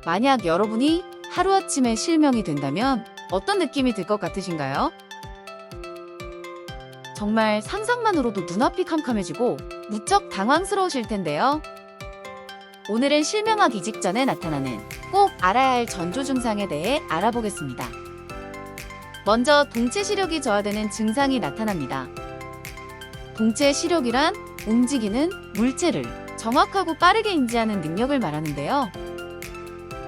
만약 여러분이 하루아침에 실명이 된다면 어떤 느낌이 들 것 같으신가요? 정말 상상만으로도 눈앞이 캄캄해지고 무척 당황스러우실 텐데요. 오늘은 실명하기 직전에 나타나는 꼭 알아야 할 전조 증상에 대해 알아보겠습니다. 먼저 동체 시력이 저하되는 증상이 나타납니다. 동체 시력이란 움직이는 물체를 정확하고 빠르게 인지하는 능력을 말하는데요.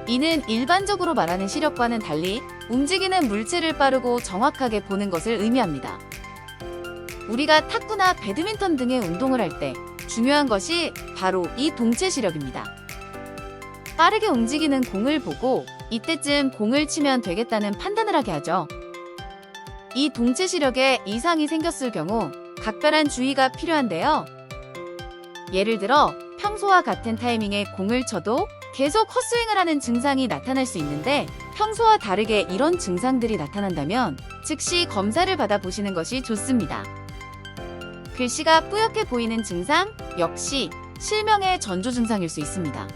이는 일반적으로 말하는 시력과는 달리 움직이는 물체를 빠르고 정확하게 보는 것을 의미합니다. 우리가 탁구나 배드민턴 등의 운동을 할 때 중요한 것이 바로 이 동체 시력입니다. 빠르게 움직이는 공을 보고 이때쯤 공을 치면 되겠다는 판단을 하게 하죠. 이 동체 시력에 이상이 생겼을 경우 각별한 주의가 필요한데요. 예를 들어 평소와 같은 타이밍에 공을 쳐도 계속 헛스윙을 하는 증상이 나타날 수 있는데 평소와 다르게 이런 증상들이 나타난다면 즉시 검사를 받아보시는 것이 좋습니다. 글씨가 뿌옇게 보이는 증상 역시 실명의 전조 증상일 수 있습니다.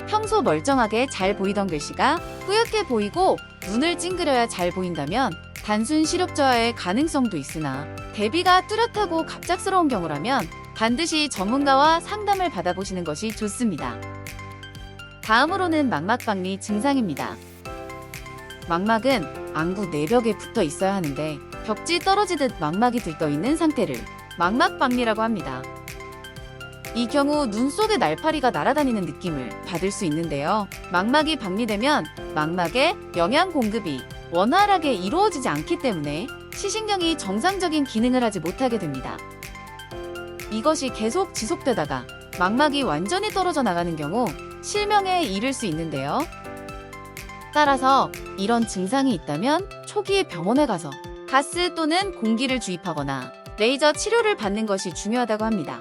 평소 멀쩡하게 잘 보이던 글씨가 뿌옇게 보이고 눈을 찡그려야 잘 보인다면 단순 시력 저하의 가능성도 있으나 대비가 뚜렷하고 갑작스러운 경우라면 반드시 전문가와 상담을 받아보시는 것이 좋습니다. 다음으로는 망막박리 증상입니다. 망막은 안구 내벽에 붙어 있어야 하는데 벽지 떨어지듯 망막이 들떠있는 상태를 망막박리라고 합니다. 이 경우 눈 속에 날파리가 날아다니는 느낌을 받을 수 있는데요. 망막이 박리되면 망막에 영양 공급이 원활하게 이루어지지 않기 때문에 시신경이 정상적인 기능을 하지 못하게 됩니다. 이것이 계속 지속되다가 망막이 완전히 떨어져 나가는 경우 실명에 이를 수 있는데요. 따라서 이런 증상이 있다면 초기에 병원에 가서 가스 또는 공기를 주입하거나 레이저 치료를 받는 것이 중요하다고 합니다.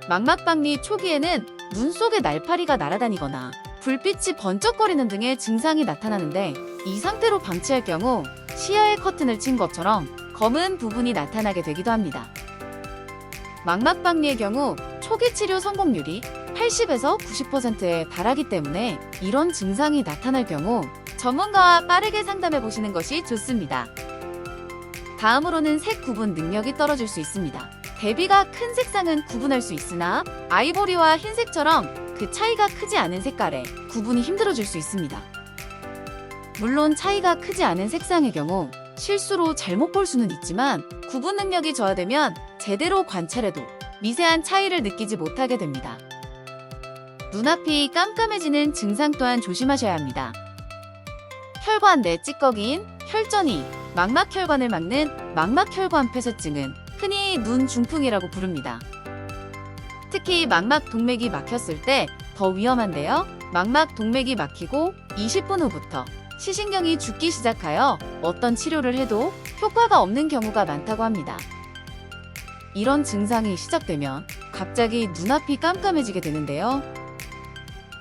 망막박리 초기에는 눈 속에 날파리가 날아다니거나 불빛이 번쩍거리는 등의 증상이 나타나는데 이 상태로 방치할 경우 시야에 커튼을 친 것처럼 검은 부분이 나타나게 되기도 합니다. 망막박리의 경우 초기 치료 성공률이 80에서 90%에 달하기 때문에 이런 증상이 나타날 경우 전문가와 빠르게 상담해 보시는 것이 좋습니다. 다음으로는 색 구분 능력이 떨어질 수 있습니다. 대비가 큰 색상은 구분할 수 있으나 아이보리와 흰색처럼 그 차이가 크지 않은 색깔에 구분이 힘들어질 수 있습니다. 물론 차이가 크지 않은 색상의 경우 실수로 잘못 볼 수는 있지만 구분 능력이 저하되면 제대로 관찰해도 미세한 차이를 느끼지 못하게 됩니다. 눈앞이 깜깜해지는 증상 또한 조심하셔야 합니다. 혈관 내 찌꺼기인 혈전이 망막혈관을 막는 망막혈관 폐쇄증은 흔히 눈 중풍이라고 부릅니다. 특히 망막 동맥이 막혔을 때 더 위험한데요. 망막 동맥이 막히고 20분 후부터 시신경이 죽기 시작하여 어떤 치료를 해도 효과가 없는 경우가 많다고 합니다. 이런 증상이 시작되면 갑자기 눈앞이 깜깜해지게 되는데요.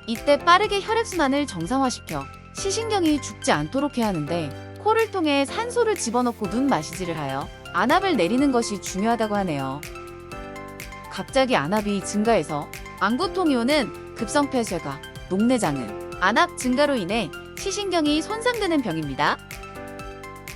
이때 빠르게 혈액순환을 정상화시켜 시신경이 죽지 않도록 해야 하는데 코를 통해 산소를 집어넣고 눈 마시지를 하여 안압을 내리는 것이 중요하다고 하네요. 갑자기 안압이 증가해서 안구통이 오는 급성폐쇄가 녹내장은 안압 증가로 인해 시신경이 손상되는 병입니다.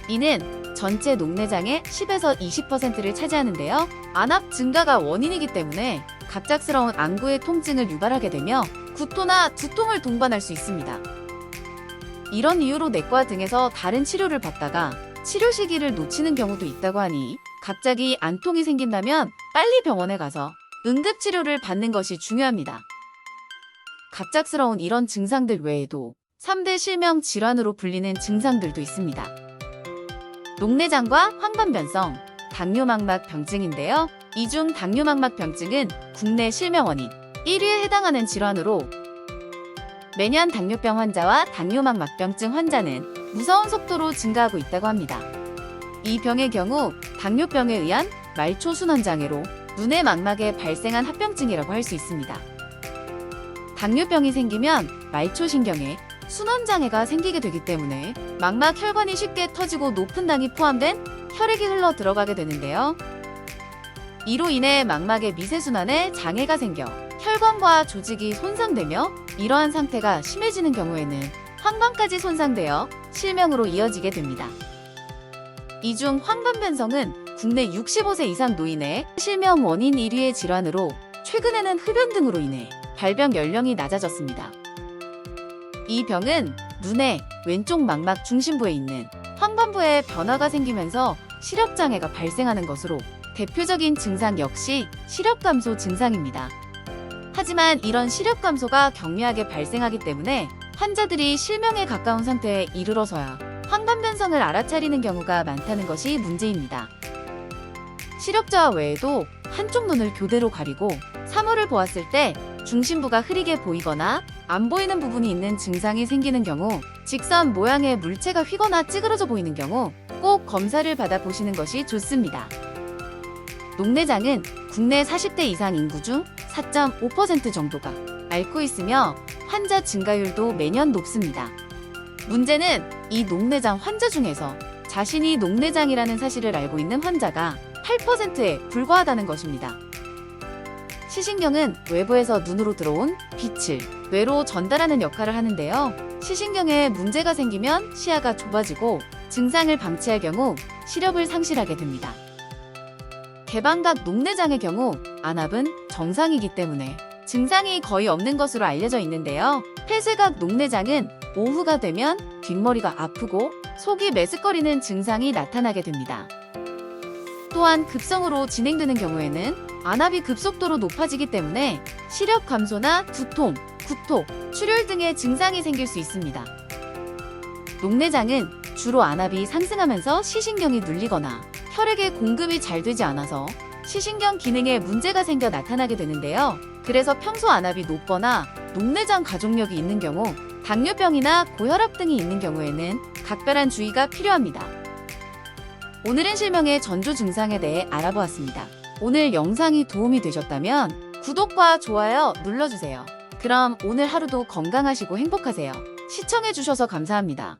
이는 전체 녹내장의 10에서 20%를 차지하는데요. 안압 증가가 원인이기 때문에 갑작스러운 안구의 통증을 유발하게 되며 구토나 두통을 동반할 수 있습니다. 이런 이유로 내과 등에서 다른 치료를 받다가 치료 시기를 놓치는 경우도 있다고 하니 갑자기 안통이 생긴다면 빨리 병원에 가서 응급치료를 받는 것이 중요합니다. 갑작스러운 이런 증상들 외에도 3대 실명 질환으로 불리는 증상들도 있습니다. 녹내장과 황반변성, 당뇨망막병증인데요. 이 중 당뇨망막병증은 국내 실명 원인 1위에 해당하는 질환으로 매년 당뇨병 환자와 당뇨망막병증 환자는 무서운 속도로 증가하고 있다고 합니다. 이 병의 경우 당뇨병에 의한 말초순환장애로 눈의 망막에 발생한 합병증이라고 할 수 있습니다. 당뇨병이 생기면 말초신경에 순환장애가 생기게 되기 때문에 망막 혈관이 쉽게 터지고 높은 당이 포함된 혈액이 흘러 들어가게 되는데요. 이로 인해 망막의 미세순환에 장애가 생겨 혈관과 조직이 손상되며 이러한 상태가 심해지는 경우에는 황반까지 손상되어 실명으로 이어지게 됩니다. 이 중 황반변성은 국내 65세 이상 노인의 실명 원인 1위의 질환으로 최근에는 흡연 등으로 인해 발병 연령이 낮아졌습니다. 이 병은 눈의 왼쪽 망막 중심부에 있는 황반부에 변화가 생기면서 시력장애가 발생하는 것으로 대표적인 증상 역시 시력 감소 증상입니다. 하지만 이런 시력 감소가 경미하게 발생하기 때문에 환자들이 실명에 가까운 상태에 이르러서야 황반변성을 알아차리는 경우가 많다는 것이 문제입니다. 시력저하 외에도 한쪽 눈을 교대로 가리고 사물을 보았을 때 중심부가 흐리게 보이거나 안 보이는 부분이 있는 증상이 생기는 경우, 직선 모양의 물체가 휘거나 찌그러져 보이는 경우 꼭 검사를 받아보시는 것이 좋습니다. 녹내장은 국내 40대 이상 인구 중 4.5% 정도가 앓고 있으며 환자 증가율도 매년 높습니다. 문제는 이 녹내장 환자 중에서 자신이 녹내장이라는 사실을 알고 있는 환자가 8%에 불과하다는 것입니다. 시신경은 외부에서 눈으로 들어온 빛을 뇌로 전달하는 역할을 하는데요. 시신경에 문제가 생기면 시야가 좁아지고 증상을 방치할 경우 시력을 상실하게 됩니다. 개방각 녹내장의 경우 안압은 정상이기 때문에 증상이 거의 없는 것으로 알려져 있는데요. 폐쇄각 녹내장은 오후가 되면 뒷머리가 아프고 속이 메스꺼리는 증상이 나타나게 됩니다. 또한 급성으로 진행되는 경우에는 안압이 급속도로 높아지기 때문에 시력 감소나 두통, 구토, 출혈 등의 증상이 생길 수 있습니다. 녹내장은 주로 안압이 상승하면서 시신경이 눌리거나 혈액의 공급이 잘 되지 않아서 시신경 기능에 문제가 생겨 나타나게 되는데요. 그래서 평소 안압이 높거나 녹내장 가족력이 있는 경우, 당뇨병이나 고혈압 등이 있는 경우에는 각별한 주의가 필요합니다. 오늘은 실명의 전조 증상에 대해 알아보았습니다. 오늘 영상이 도움이 되셨다면 구독과 좋아요 눌러주세요. 그럼 오늘 하루도 건강하시고 행복하세요. 시청해주셔서 감사합니다.